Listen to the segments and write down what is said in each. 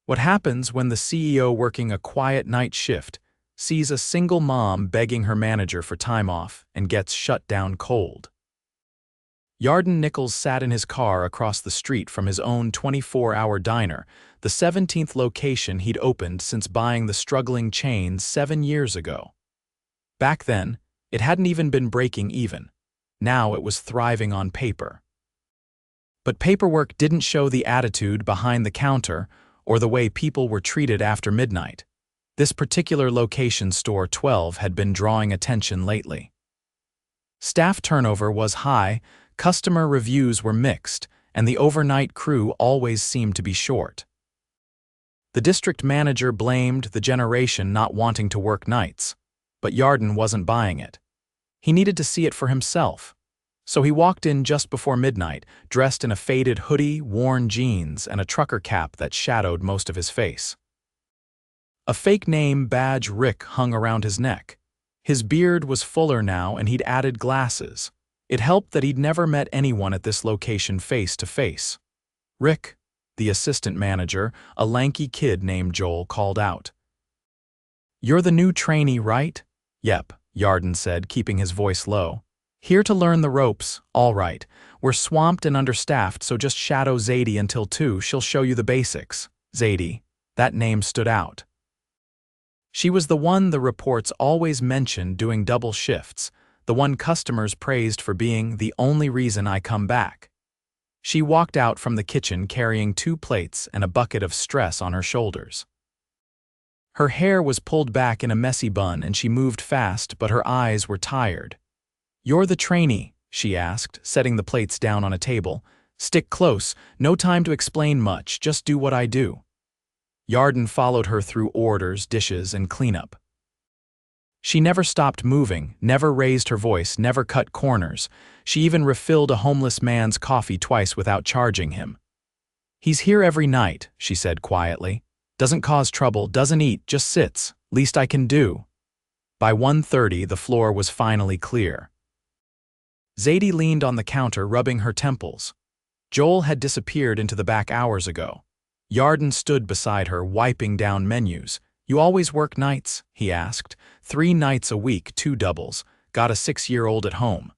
What happens when the CEO working a quiet night shift sees a single mom begging her manager for time off and gets shut down cold? Yarden Nichols sat in his car across the street from his own 24-hour diner, the 17th location he'd opened since buying the struggling chain 7 years ago. Back then, it hadn't even been breaking even. Now it was thriving on paper. But paperwork didn't show the attitude behind the counter or the way people were treated after midnight. This particular location, Store 12, had been drawing attention lately. Staff turnover was high, customer reviews were mixed, and the overnight crew always seemed to be short. The district manager blamed the generation not wanting to work nights, but Yarden wasn't buying it. He needed to see it for himself. So he walked in just before midnight, dressed in a faded hoodie, worn jeans, and a trucker cap that shadowed most of his face. A fake name badge Rick hung around his neck. His beard was fuller now and he'd added glasses. It helped that he'd never met anyone at this location face to face. Rick, the assistant manager, a lanky kid named Joel, called out. "You're the new trainee, right?" "Yep," Yarden said, keeping his voice low. "Here to learn the ropes, all right. We're swamped and understaffed, so just shadow Zadie until 2, she'll show you the basics." Zadie, that name stood out. She was the one the reports always mentioned doing double shifts, the one customers praised for being the only reason I come back. She walked out from the kitchen carrying 2 plates and a bucket of stress on her shoulders. Her hair was pulled back in a messy bun and she moved fast, but her eyes were tired. "You're the trainee?" she asked, setting the plates down on a table. "Stick close, no time to explain much, just do what I do." Yarden followed her through orders, dishes, and cleanup. She never stopped moving, never raised her voice, never cut corners. She even refilled a homeless man's coffee twice without charging him. "He's here every night," she said quietly. "Doesn't cause trouble, doesn't eat, just sits. Least I can do." By 1:30, the floor was finally clear. Zadie leaned on the counter, rubbing her temples. Joel had disappeared into the back hours ago. Yarden stood beside her, wiping down menus. "You always work nights?" he asked. 3 nights a week, 2 doubles. Got a 6-year-old at home."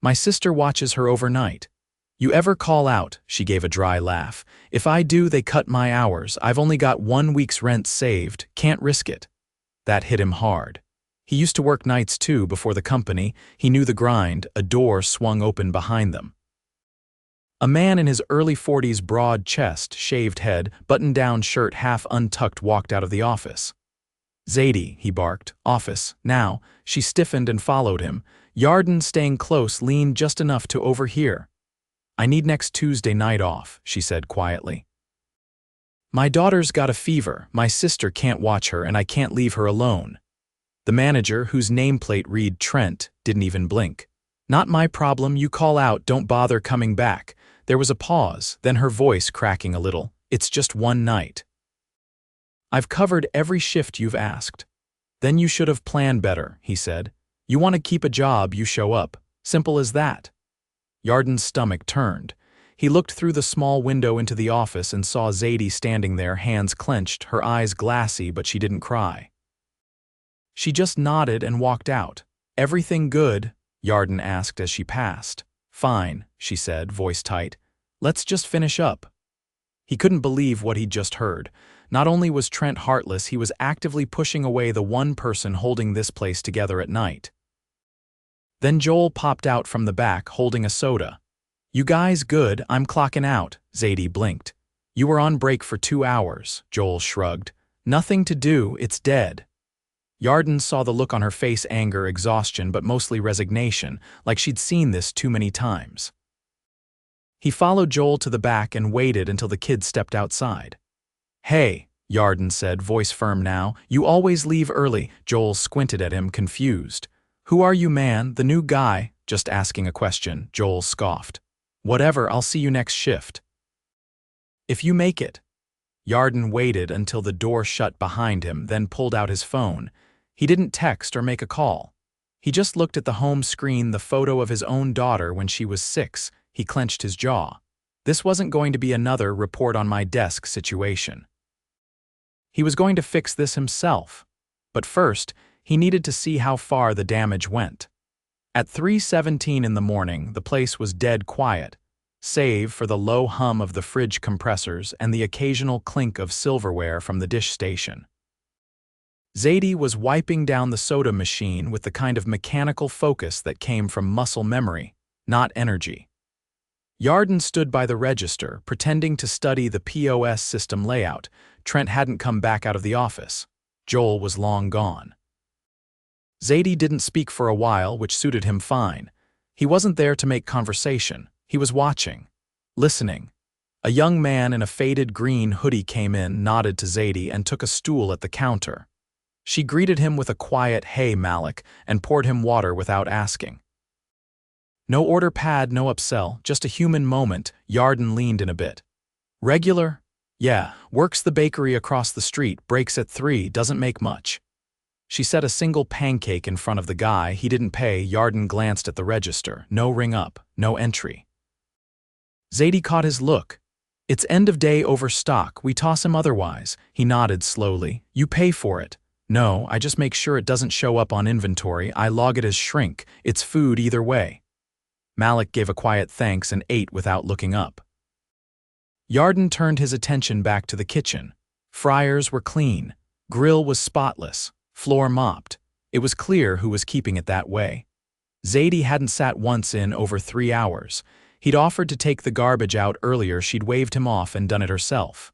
"My sister watches her overnight." "You ever call out?" She gave a dry laugh. "If I do, they cut my hours. I've only got 1 week's rent saved. Can't risk it." That hit him hard. He used to work nights too before the company. He knew the grind. A door swung open behind them. A man in his early 40s, broad chest, shaved head, button-down shirt half untucked, walked out of the office. "Zadie," he barked. "Office, now." She stiffened and followed him. Yarden, staying close, leaned just enough to overhear. "I need next Tuesday night off," she said quietly. "My daughter's got a fever, my sister can't watch her, and I can't leave her alone." The manager, whose nameplate read Trent, didn't even blink. "Not my problem, you call out, don't bother coming back." There was a pause, then her voice cracking a little. "It's just 1 night. I've covered every shift you've asked." "Then you should have planned better," he said. "You want to keep a job, you show up. Simple as that." Yarden's stomach turned. He looked through the small window into the office and saw Zadie standing there, hands clenched, her eyes glassy, but she didn't cry. She just nodded and walked out. "Everything good?" Yarden asked as she passed. "Fine," she said, voice tight. "Let's just finish up." He couldn't believe what he'd just heard. Not only was Trent heartless, he was actively pushing away the one person holding this place together at night. Then Joel popped out from the back, holding a soda. "You guys good? I'm clocking out." Zadie blinked. "You were on break for 2 hours," Joel shrugged. "Nothing to do, it's dead." Yarden saw the look on her face, anger, exhaustion, but mostly resignation, like she'd seen this too many times. He followed Joel to the back and waited until the kid stepped outside. "Hey," Yarden said, voice firm now, "you always leave early." Joel squinted at him, confused. "Who are you, man? The new guy?" "Just asking a question," Joel scoffed. "Whatever, I'll see you next shift." "If you make it." Yarden waited until the door shut behind him, then pulled out his phone. He didn't text or make a call. He just looked at the home screen, the photo of his own daughter when she was 6. He clenched his jaw. This wasn't going to be another report on my desk situation. He was going to fix this himself. But first, he needed to see how far the damage went. At 3:17 in the morning, the place was dead quiet, save for the low hum of the fridge compressors and the occasional clink of silverware from the dish station. Zadie was wiping down the soda machine with the kind of mechanical focus that came from muscle memory, not energy. Yarden stood by the register, pretending to study the POS system layout. Trent hadn't come back out of the office. Joel was long gone. Zadie didn't speak for a while, which suited him fine. He wasn't there to make conversation. He was watching, listening. A young man in a faded green hoodie came in, nodded to Zadie, and took a stool at the counter. She greeted him with a quiet, "Hey, Malik," and poured him water without asking. No order pad, no upsell, just a human moment. Yarden leaned in a bit. Regular? Yeah, works the bakery across the street, breaks at 3, doesn't make much. She set a single pancake in front of the guy. He didn't pay. Yarden glanced at the register. No ring up, no entry. Zadie caught his look. It's end of day overstock. We toss him otherwise. He nodded slowly. You pay for it. No, I just make sure it doesn't show up on inventory. I log it as shrink. It's food either way. Malik gave a quiet thanks and ate without looking up. Yarden turned his attention back to the kitchen. Fryers were clean. Grill was spotless. Floor mopped. It was clear who was keeping it that way. Zadie hadn't sat once in over 3 hours. He'd offered to take the garbage out earlier. She'd waved him off and done it herself.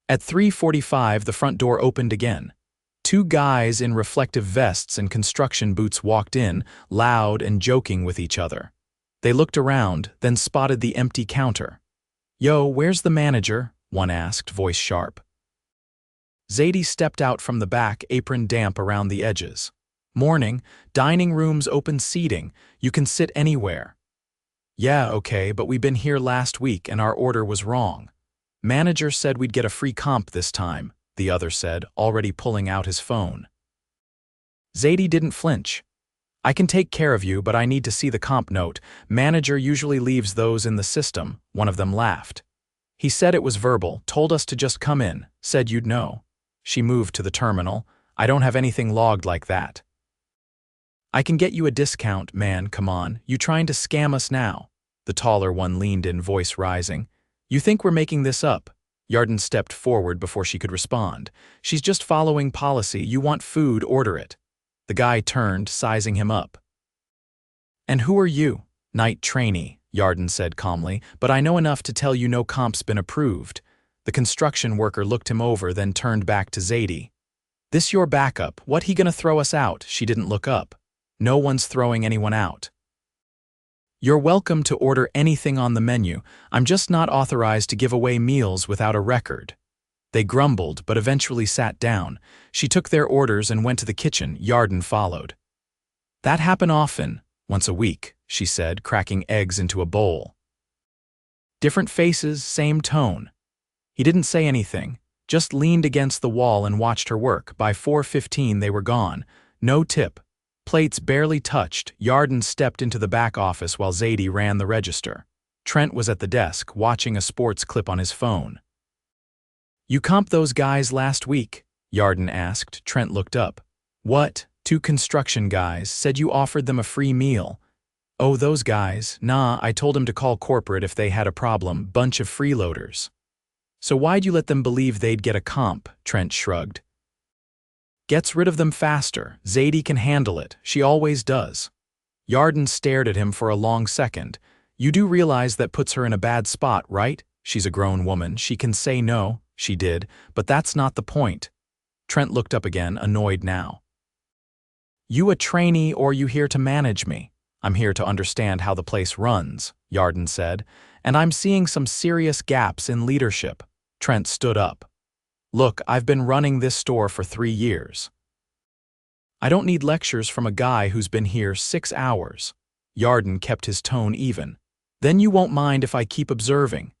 At 3:45, the front door opened again. 2 guys in reflective vests and construction boots walked in, loud and joking with each other. They looked around, then spotted the empty counter. Yo, where's the manager? One asked, voice sharp. Zadie stepped out from the back, apron damp around the edges. Morning, dining room's open seating. You can sit anywhere. Yeah, okay, but we've been here last week and our order was wrong. Manager said we'd get a free comp this time, the other said, already pulling out his phone. Zadie didn't flinch. I can take care of you, but I need to see the comp note. Manager usually leaves those in the system. One of them laughed. He said it was verbal, told us to just come in, said you'd know. She moved to the terminal. I don't have anything logged like that. I can get you a discount, man, come on. You trying to scam us now? The taller one leaned in, voice rising. You think we're making this up? Yarden stepped forward before she could respond. She's just following policy. You want food, order it. The guy turned, sizing him up. And who are you? Night trainee, Yarden said calmly, but I know enough to tell you no comp's been approved. The construction worker looked him over, then turned back to Zadie. This your backup? What he gonna throw us out? She didn't look up. No one's throwing anyone out. You're welcome to order anything on the menu. I'm just not authorized to give away meals without a record. They grumbled, but eventually sat down. She took their orders and went to the kitchen. Yarden followed. That happen often, once a week, she said, cracking eggs into a bowl. Different faces, same tone. He didn't say anything, just leaned against the wall and watched her work. By 4:15 they were gone. No tip. Plates barely touched. Yarden stepped into the back office while Zadie ran the register. Trent was at the desk, watching a sports clip on his phone. You comped those guys last week? Yarden asked. Trent looked up. What? 2 construction guys, said you offered them a free meal. Oh, those guys? Nah, I told them to call corporate if they had a problem. Bunch of freeloaders. So why'd you let them believe they'd get a comp? Trent shrugged. Gets rid of them faster. Zadie can handle it. She always does. Yarden stared at him for a long second. You do realize that puts her in a bad spot, right? She's a grown woman. She can say no. She did. But that's not the point. Trent looked up again, annoyed now. You a trainee or you here to manage me? I'm here to understand how the place runs, Yarden said. And I'm seeing some serious gaps in leadership. Trent stood up. Look, I've been running this store for 3 years. I don't need lectures from a guy who's been here 6 hours. Yarden kept his tone even. Then you won't mind if I keep observing.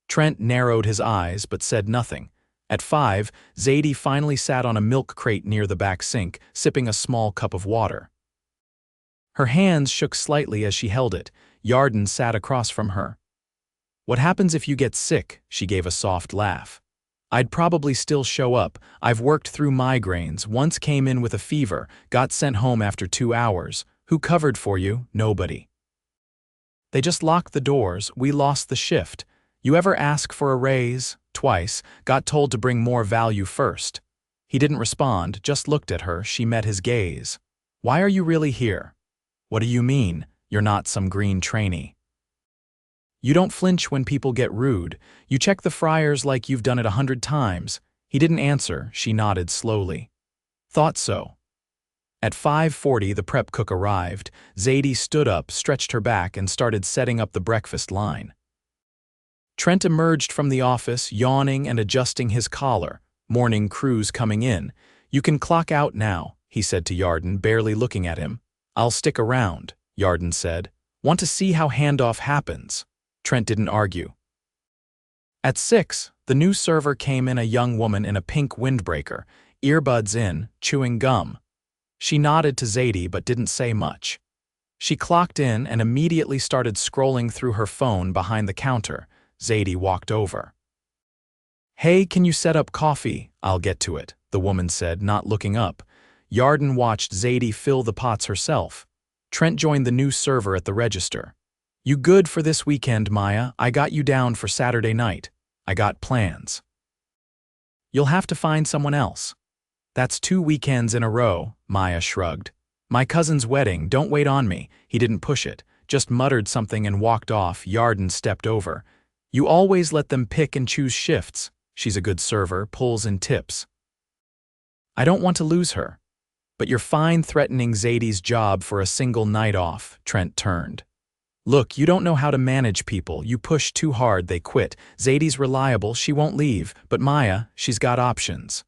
Trent narrowed his eyes but said nothing. At 5, Zadie finally sat on a milk crate near the back sink, sipping a small cup of water. Her hands shook slightly as she held it. Yarden sat across from her. What happens if you get sick? She gave a soft laugh. I'd probably still show up. I've worked through migraines, once came in with a fever, got sent home after 2 hours. Who covered for you? Nobody. They just locked the doors. We lost the shift. You ever ask for a raise? Twice. Got told to bring more value first. He didn't respond, just looked at her. She met his gaze. Why are you really here? What do you mean? You're not some green trainee. You don't flinch when people get rude. You check the fryers like you've done it 100 times. He didn't answer. She nodded slowly. Thought so. At 5:40, the prep cook arrived. Zadie stood up, stretched her back, and started setting up the breakfast line. Trent emerged from the office, yawning and adjusting his collar. Morning crew's coming in. You can clock out now, he said to Yarden, barely looking at him. I'll stick around, Yarden said. Want to see how handoff happens. Trent didn't argue. At 6, the new server came in, a young woman in a pink windbreaker, earbuds in, chewing gum. She nodded to Zadie but didn't say much. She clocked in and immediately started scrolling through her phone behind the counter. Zadie walked over. Hey, can you set up coffee? I'll get to it, the woman said, not looking up. Yarden watched Zadie fill the pots herself. Trent joined the new server at the register. You good for this weekend, Maya? I got you down for Saturday night. I got plans. You'll have to find someone else. That's 2 weekends in a row, Maya shrugged. My cousin's wedding, don't wait on me. He didn't push it, just muttered something and walked off. Yarden stepped over. You always let them pick and choose shifts. She's a good server, pulls in tips. I don't want to lose her. But you're fine threatening Zadie's job for a single night off, Trent turned. Look, you don't know how to manage people. You push too hard, they quit. Zadie's reliable, she won't leave. But Maya, she's got options.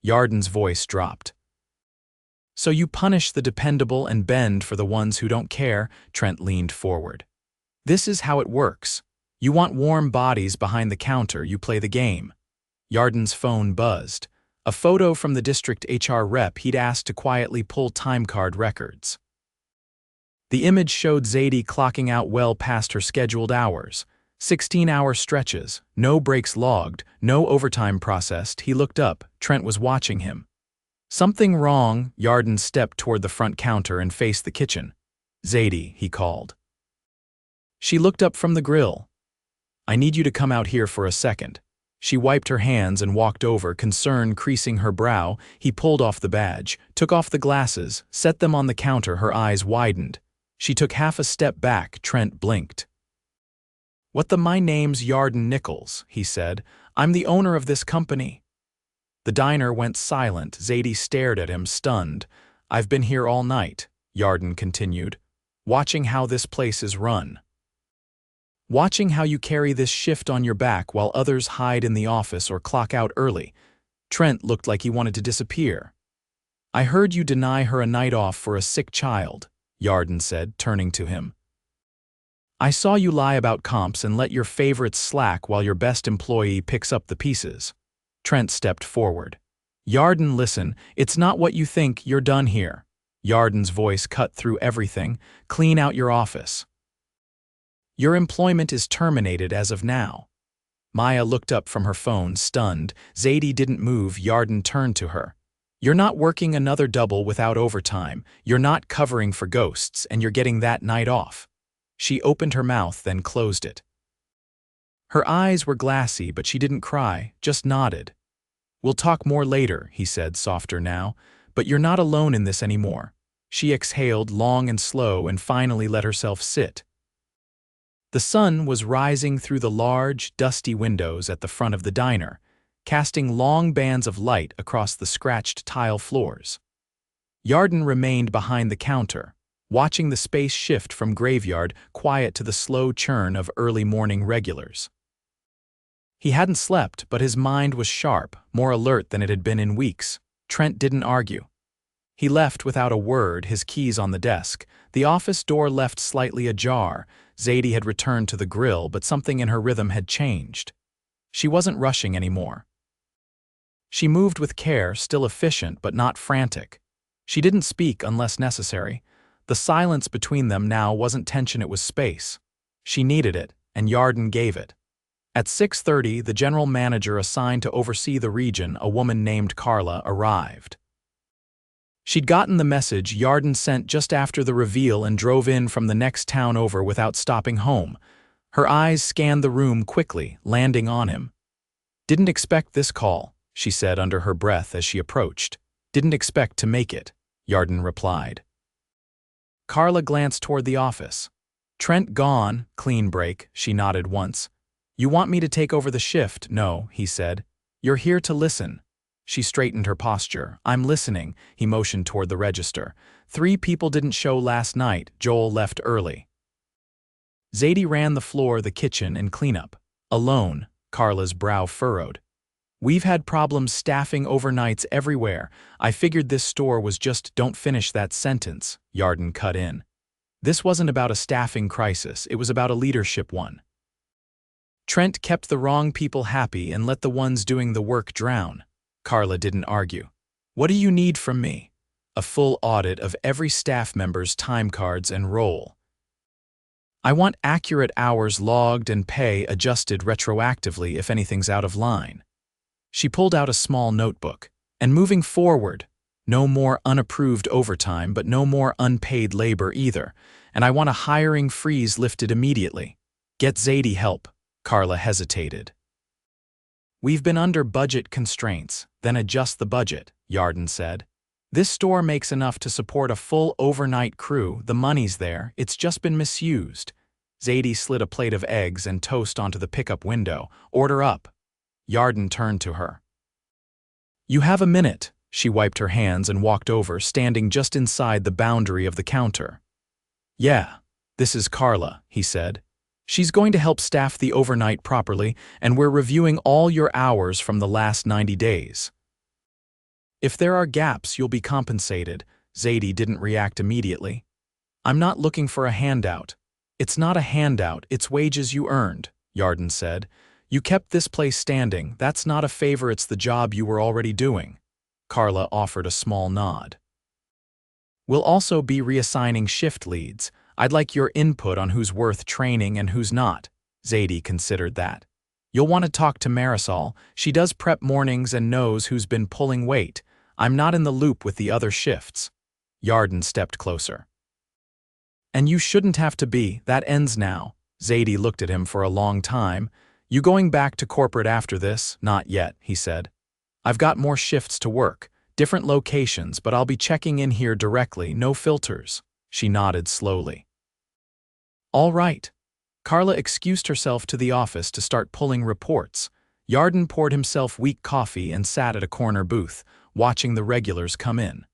Yarden's voice dropped. So you punish the dependable and bend for the ones who don't care, Trent leaned forward. This is how it works. You want warm bodies behind the counter, you play the game. Yarden's phone buzzed. A photo from the district HR rep he'd asked to quietly pull timecard records. The image showed Zadie clocking out well past her scheduled hours. 16-hour stretches, no breaks logged, no overtime processed. He looked up. Trent was watching him. Something wrong. Yarden stepped toward the front counter and faced the kitchen. Zadie, he called. She looked up from the grill. I need you to come out here for a second. She wiped her hands and walked over, concern creasing her brow. He pulled off the badge, took off the glasses, set them on the counter. Her eyes widened. She took half a step back. Trent blinked. My name's Yarden Nichols, he said. I'm the owner of this company. The diner went silent. Zadie stared at him, stunned. I've been here all night, Yarden continued, watching how this place is run. Watching how you carry this shift on your back while others hide in the office or clock out early. Trent looked like he wanted to disappear. I heard you deny her a night off for a sick child, Yarden said, turning to him. I saw you lie about comps and let your favorites slack while your best employee picks up the pieces. Trent stepped forward. Yarden, listen, it's not what you think. You're done here. Yarden's voice cut through everything. Clean out your office. Your employment is terminated as of now. Maya looked up from her phone, stunned. Zadie didn't move. Yarden turned to her. You're not working another double without overtime. You're not covering for ghosts, and you're getting that night off. She opened her mouth, then closed it. Her eyes were glassy, but she didn't cry, just nodded. We'll talk more later, he said, softer now. But you're not alone in this anymore. She exhaled long and slow and finally let herself sit. The sun was rising through the large, dusty windows at the front of the diner, casting long bands of light across the scratched tile floors. Yarden remained behind the counter, watching the space shift from graveyard quiet to the slow churn of early morning regulars. He hadn't slept, but his mind was sharp, more alert than it had been in weeks. Trent didn't argue. He left without a word, his keys on the desk. The office door left slightly ajar. Zadie had returned to the grill, but something in her rhythm had changed. She wasn't rushing anymore. She moved with care, still efficient but not frantic. She didn't speak unless necessary. The silence between them now wasn't tension, it was space. She needed it, and Yarden gave it. At 6:30, the general manager assigned to oversee the region, a woman named Carla, arrived. She'd gotten the message Yarden sent just after the reveal and drove in from the next town over without stopping home. Her eyes scanned the room quickly, landing on him. "Didn't expect this call," she said under her breath as she approached. "Didn't expect to make it," Yarden replied. Carla glanced toward the office. "Trent gone, clean break," she nodded once. "You want me to take over the shift?" "No," he said. "You're here to listen." She straightened her posture. "I'm listening," he motioned toward the register. "3 people didn't show last night. Joel left early." Zadie ran the floor, the kitchen, and cleanup. Alone, Carla's brow furrowed. "We've had problems staffing overnights everywhere. I figured this store was just—" "Don't finish that sentence," Yarden cut in. "This wasn't about a staffing crisis, it was about a leadership one. Trent kept the wrong people happy and let the ones doing the work drown." Carla didn't argue. "What do you need from me?" "A full audit of every staff member's time cards and role. I want accurate hours logged and pay adjusted retroactively if anything's out of line." She pulled out a small notebook. "And moving forward, no more unapproved overtime, but no more unpaid labor either. And I want a hiring freeze lifted immediately. Get Zadie help." Carla hesitated. "We've been under budget constraints." "Then adjust the budget," Yarden said. "This store makes enough to support a full overnight crew. The money's there, it's just been misused." Zadie slid a plate of eggs and toast onto the pickup window. "Order up." Yarden turned to her. "You have a minute." She wiped her hands and walked over, standing just inside the boundary of the counter. "Yeah, this is Carla," he said. "She's going to help staff the overnight properly, and we're reviewing all your hours from the last 90 days. If there are gaps, you'll be compensated." Zadie didn't react immediately. "I'm not looking for a handout." "It's not a handout, it's wages you earned," Yarden said. "You kept this place standing. That's not a favor, it's the job you were already doing." Carla offered a small nod. "We'll also be reassigning shift leads. I'd like your input on who's worth training and who's not." Zadie considered that. "You'll want to talk to Marisol. She does prep mornings and knows who's been pulling weight. I'm not in the loop with the other shifts." Yarden stepped closer. "And you shouldn't have to be. That ends now." Zadie looked at him for a long time. "You going back to corporate after this?" "Not yet," he said. "I've got more shifts to work, different locations, but I'll be checking in here directly, no filters." She nodded slowly. "All right." Carla excused herself to the office to start pulling reports. Yarden poured himself weak coffee and sat at a corner booth, watching the regulars come in.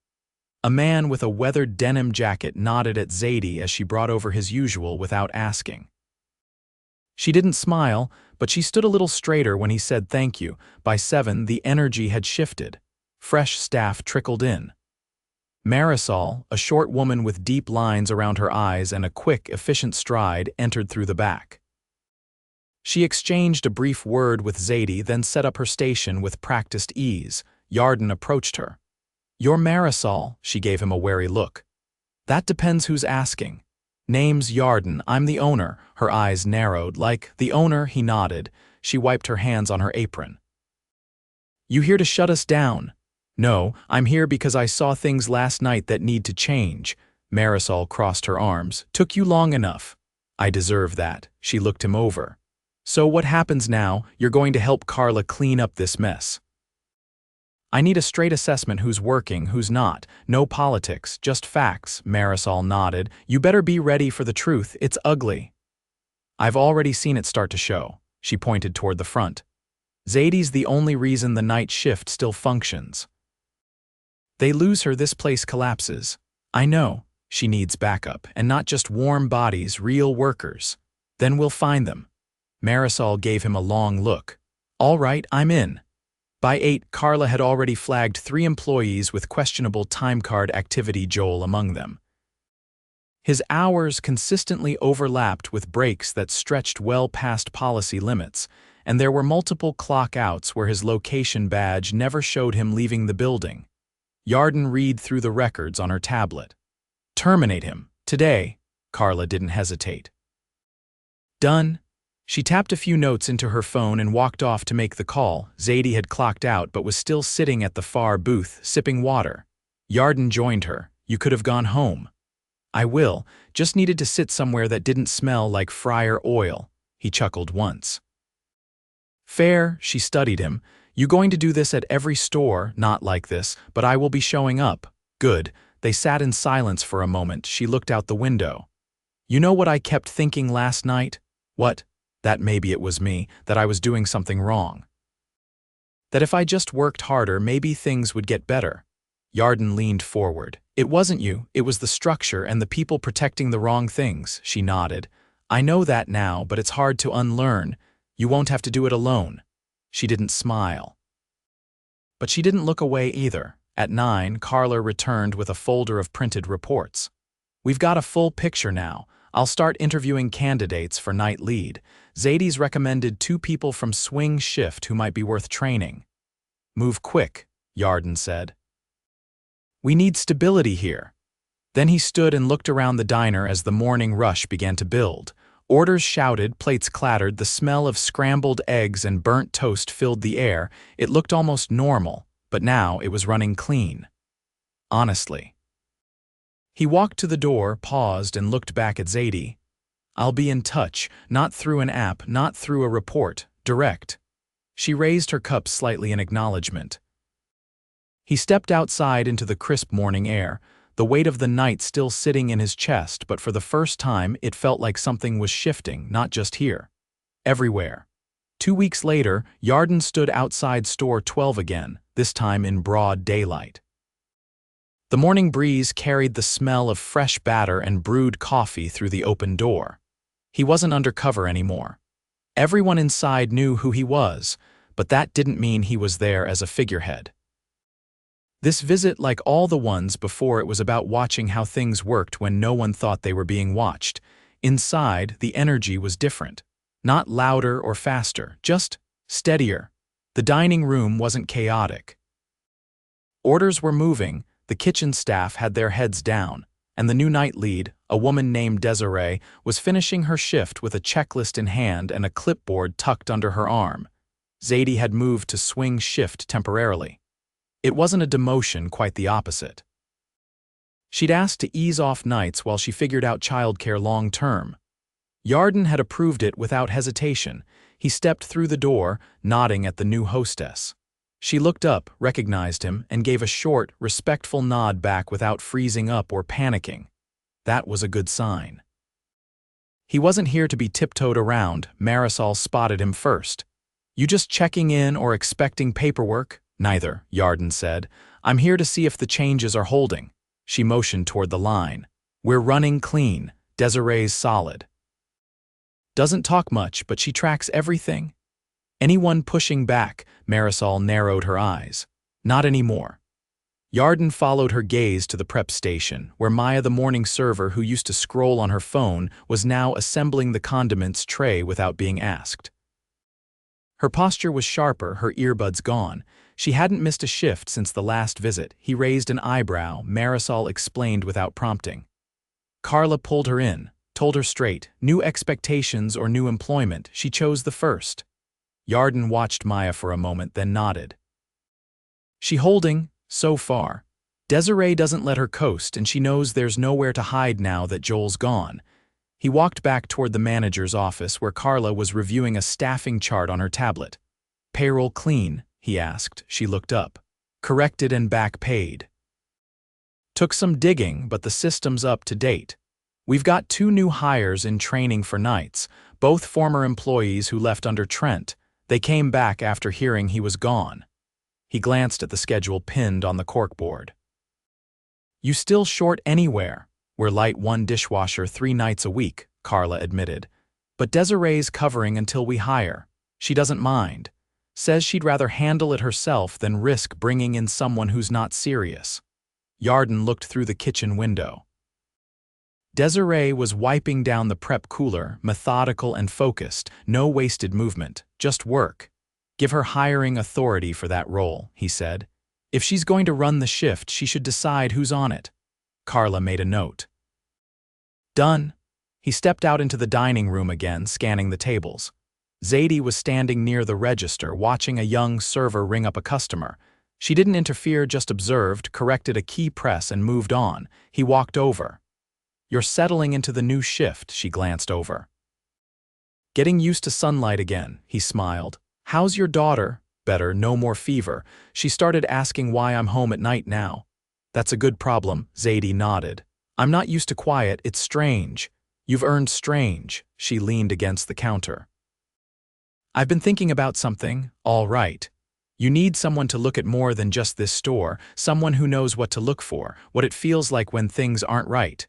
A man with a weathered denim jacket nodded at Zadie as she brought over his usual without asking. She didn't smile, but she stood a little straighter when he said thank you. By 7, the energy had shifted. Fresh staff trickled in. Marisol, a short woman with deep lines around her eyes and a quick, efficient stride, entered through the back. She exchanged a brief word with Zadie, then set up her station with practiced ease. Yarden approached her. "You're Marisol," she gave him a wary look. "That depends who's asking." "Name's Yarden, I'm the owner." Her eyes narrowed. "Like the owner?" He nodded. She wiped her hands on her apron. "You here to shut us down?" "No, I'm here because I saw things last night that need to change." Marisol crossed her arms. "Took you long enough." "I deserve that." She looked him over. "So what happens now? You're going to help Carla clean up this mess." "I need a straight assessment, who's working, who's not. No politics, just facts." Marisol nodded. "You better be ready for the truth, it's ugly." "I've already seen it start to show." She pointed toward the front. "Zadie's the only reason the night shift still functions. They lose her, this place collapses." "I know. She needs backup, and not just warm bodies, real workers." "Then we'll find them." Marisol gave him a long look. "All right, I'm in." By 8, Carla had already flagged 3 employees with questionable timecard activity, Joel among them. His hours consistently overlapped with breaks that stretched well past policy limits, and there were multiple clock outs where his location badge never showed him leaving the building. Yarden read through the records on her tablet. "Terminate him. Today." Carla didn't hesitate. "Done." She tapped a few notes into her phone and walked off to make the call. Zadie had clocked out but was still sitting at the far booth, sipping water. Yarden joined her. "You could have gone home." "I will, just needed to sit somewhere that didn't smell like fryer oil." He chuckled once. "Fair," she studied him. "You going to do this at every store?" "Not like this, but I will be showing up." "Good." They sat in silence for a moment. She looked out the window. "You know what I kept thinking last night?" "What?" "That maybe it was me, that I was doing something wrong. That if I just worked harder, maybe things would get better." Yarden leaned forward. "It wasn't you, it was the structure and the people protecting the wrong things." She nodded. "I know that now, but it's hard to unlearn. You won't have to do it alone." She didn't smile. But she didn't look away either. At 9, Carla returned with a folder of printed reports. "We've got a full picture now. I'll start interviewing candidates for night lead. Zadie's recommended 2 people from swing shift who might be worth training." "Move quick," Yarden said. "We need stability here." Then he stood and looked around the diner as the morning rush began to build. Orders shouted, plates clattered, the smell of scrambled eggs and burnt toast filled the air. It looked almost normal, but now it was running clean. Honestly. He walked to the door, paused, and looked back at Zadie. "I'll be in touch, not through an app, not through a report, direct." She raised her cup slightly in acknowledgement. He stepped outside into the crisp morning air, the weight of the night still sitting in his chest, but for the first time it felt like something was shifting, not just here. Everywhere. 2 weeks later, Yarden stood outside store 12 again, this time in broad daylight. The morning breeze carried the smell of fresh batter and brewed coffee through the open door. He wasn't undercover anymore. Everyone inside knew who he was, but that didn't mean he was there as a figurehead. This visit, like all the ones before, it was about watching how things worked when no one thought they were being watched. Inside, the energy was different. Not louder or faster, just steadier. The dining room wasn't chaotic. Orders were moving, the kitchen staff had their heads down, and the new night lead, a woman named Desiree, was finishing her shift with a checklist in hand and a clipboard tucked under her arm. Zadie had moved to swing shift temporarily. It wasn't a demotion, quite the opposite. She'd asked to ease off nights while she figured out childcare long-term. Yarden had approved it without hesitation. He stepped through the door, nodding at the new hostess. She looked up, recognized him, and gave a short, respectful nod back without freezing up or panicking. That was a good sign. He wasn't here to be tiptoed around. Marisol spotted him first. "You just checking in or expecting paperwork?" "Neither," Yarden said. "I'm here to see if the changes are holding." She motioned toward the line. "We're running clean. Desiree's solid. Doesn't talk much, but she tracks everything." "Anyone pushing back?" Marisol narrowed her eyes. "Not anymore." Yarden followed her gaze to the prep station, where Maya, the morning server who used to scroll on her phone, was now assembling the condiments tray without being asked. Her posture was sharper, her earbuds gone. She hadn't missed a shift since the last visit. He raised an eyebrow. Marisol explained without prompting. Carla pulled her in, told her straight, new expectations or new employment. She chose the first. Yarden watched Maya for a moment, then nodded. "She holding, so far. Desiree doesn't let her coast, and she knows there's nowhere to hide now that Joel's gone." He walked back toward the manager's office where Carla was reviewing a staffing chart on her tablet. "Payroll clean?" he asked. She looked up. "Corrected and back paid." "Took some digging, but the system's up to date. We've got 2 new hires in training for nights, both former employees who left under Trent. They came back after hearing he was gone." He glanced at the schedule pinned on the corkboard. "You still short anywhere?" "We're light 1 dishwasher 3 nights a week," Carla admitted. "But Desiree's covering until we hire. She doesn't mind. Says she'd rather handle it herself than risk bringing in someone who's not serious." Yarden looked through the kitchen window. Desiree was wiping down the prep cooler, methodical and focused, no wasted movement, just work. "Give her hiring authority for that role," he said. "If she's going to run the shift, she should decide who's on it." Carla made a note. "Done." He stepped out into the dining room again, scanning the tables. Zadie was standing near the register, watching a young server ring up a customer. She didn't interfere, just observed, corrected a key press, and moved on. He walked over. "You're settling into the new shift," she glanced over. "Getting used to sunlight again," he smiled. "How's your daughter?" "Better, no more fever. She started asking why I'm home at night now." "That's a good problem," Zadie nodded. "I'm not used to quiet, it's strange." "You've earned strange." She leaned against the counter. "I've been thinking about something." "All right. You need someone to look at more than just this store, someone who knows what to look for, what it feels like when things aren't right."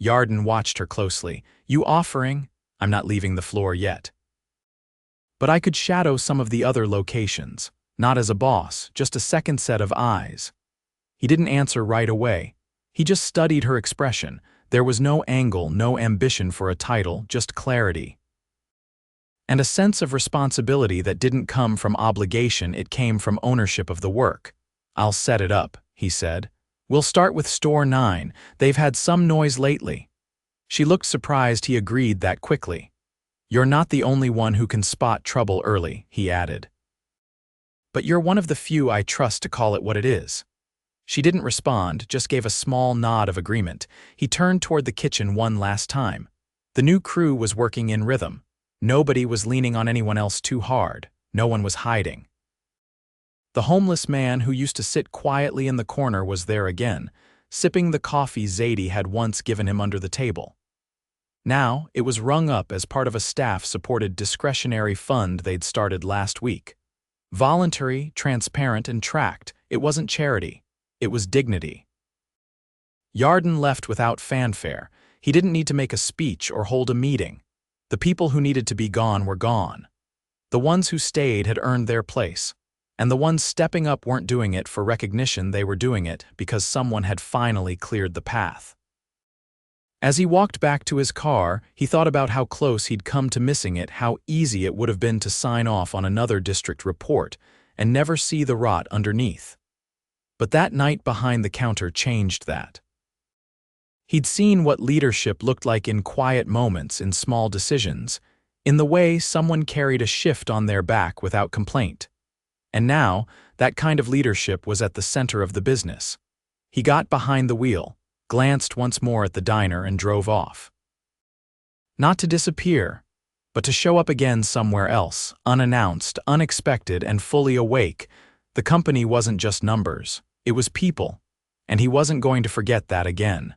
Yarden watched her closely. "You offering?" "I'm not leaving the floor yet. But I could shadow some of the other locations. Not as a boss, just a second set of eyes." He didn't answer right away. He just studied her expression. There was no angle, no ambition for a title, just clarity. And a sense of responsibility that didn't come from obligation, it came from ownership of the work. "I'll set it up," he said. "We'll start with Store 9. They've had some noise lately." She looked surprised he agreed that quickly. "You're not the only one who can spot trouble early," he added. "But you're one of the few I trust to call it what it is." She didn't respond, just gave a small nod of agreement. He turned toward the kitchen one last time. The new crew was working in rhythm. Nobody was leaning on anyone else too hard. No one was hiding. The homeless man who used to sit quietly in the corner was there again, sipping the coffee Zadie had once given him under the table. Now, it was rung up as part of a staff-supported discretionary fund they'd started last week. Voluntary, transparent, and tracked. It wasn't charity. It was dignity. Yarden left without fanfare. He didn't need to make a speech or hold a meeting. The people who needed to be gone were gone. The ones who stayed had earned their place. And the ones stepping up weren't doing it for recognition, they were doing it because someone had finally cleared the path. As he walked back to his car, he thought about how close he'd come to missing it, how easy it would have been to sign off on another district report and never see the rot underneath. But that night behind the counter changed that. He'd seen what leadership looked like in quiet moments, in small decisions, in the way someone carried a shift on their back without complaint. And now, that kind of leadership was at the center of the business. He got behind the wheel, glanced once more at the diner, and drove off. Not to disappear, but to show up again somewhere else, unannounced, unexpected, and fully awake. The company wasn't just numbers, it was people, and he wasn't going to forget that again.